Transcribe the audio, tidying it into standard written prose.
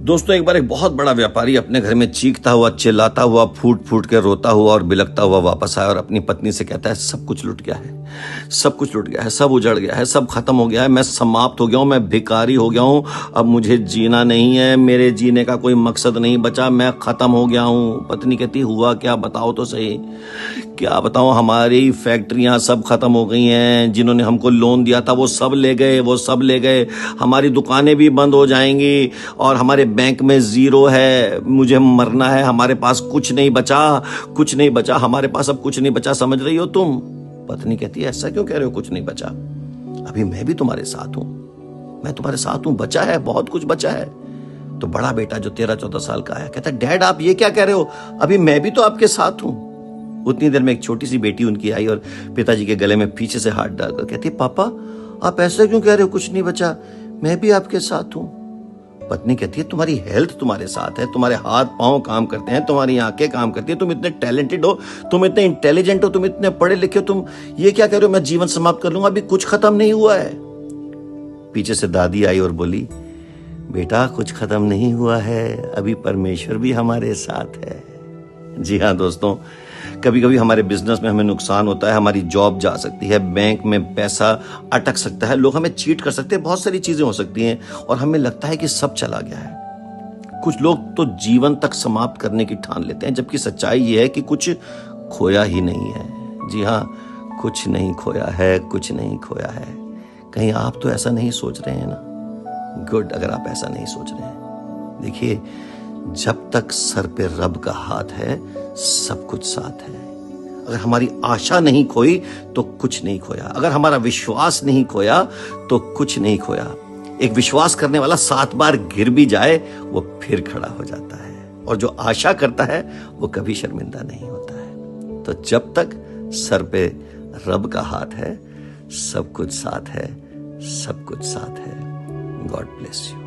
दोस्तों, एक बार एक बहुत बड़ा व्यापारी अपने घर में चीखता हुआ, चिल्लाता हुआ, फूट फूट के रोता हुआ और बिलखता हुआ वापस आया और अपनी पत्नी से कहता है, सब कुछ लुट गया है, सब कुछ लुट गया है, सब उजड़ गया है, सब खत्म हो गया है, मैं समाप्त हो गया हूं, मैं भिखारी हो गया हूं, अब मुझे जीना नहीं है, मेरे जीने का कोई मकसद नहीं बचा, मैं खत्म हो गया हूं। पत्नी कहती, हुआ क्या, बताओ तो सही। क्या बताऊं, हमारी फैक्ट्रियां सब खत्म हो गई हैं, जिन्होंने हमको लोन दिया था वो सब ले गए, वो सब ले गए, हमारी दुकानें भी बंद हो जाएंगी और हमारे बैंक में जीरो है, मुझे मरना है, हमारे पास कुछ नहीं बचा, कुछ नहीं बचा, हमारे पास अब कुछ नहीं बचा, समझ रही हो तुम? पत्नी कहती है, ऐसा क्यों कह रहे हो, कुछ नहीं बचा? अभी मैं भी तुम्हारे साथ हूं, मैं तुम्हारे साथ हूं, बचा है, बहुत कुछ बचा है। तो बड़ा बेटा जो 13-14 साल का है कहता है, डैड आप ये क्या कह रहे हो, अभी मैं भी तो आपके साथ हूं। उतनी देर में एक छोटी सी बेटी उनकी आई और पिताजी के गले में पीछे से हाथ डालकर कहती, पापा आप ऐसे क्यों कह रहे हो, कुछ नहीं बचा, मैं भी आपके साथ हूं। पत्नी कहती है, तुम्हारी हेल्थ तुम्हारे साथ है, तुम्हारे हाथ पांव काम करते हैं, तुम्हारी आंखें काम करती हैं, तुम इतने टैलेंटेड हो, तुम इतने इंटेलिजेंट हो, तुम इतने पढ़े लिखे हो, तुम ये क्या कह रहे हो, मैं जीवन समाप्त कर लूंगा, अभी कुछ खत्म नहीं हुआ है। पीछे से दादी आई और बोली, बेटा कुछ खत्म नहीं हुआ है, अभी परमेश्वर भी हमारे साथ है। जी हाँ दोस्तों, कभी कभी हमारे बिजनेस में हमें नुकसान होता है, हमारी जॉब जा सकती है, बैंक में पैसा अटक सकता है, लोग हमें चीट कर सकते हैं, बहुत सारी चीजें हो सकती हैं और हमें लगता है कि सब चला गया है। कुछ लोग तो जीवन तक समाप्त करने की ठान लेते हैं, जबकि सच्चाई ये है कि कुछ खोया ही नहीं है। जी हाँ, कुछ नहीं खोया है, कुछ नहीं खोया है। कहीं आप तो ऐसा नहीं सोच रहे हैं ना? गुड, अगर आप ऐसा नहीं सोच रहे हैं। देखिए, जब तक सर पे रब का हाथ है सब कुछ साथ है। अगर हमारी आशा नहीं खोई तो कुछ नहीं खोया, अगर हमारा विश्वास नहीं खोया तो कुछ नहीं खोया। एक विश्वास करने वाला 7 बार गिर भी जाए वो फिर खड़ा हो जाता है, और जो आशा करता है वो कभी शर्मिंदा नहीं होता है। तो जब तक सर पे रब का हाथ है सब कुछ साथ है, सब कुछ साथ है। God bless you.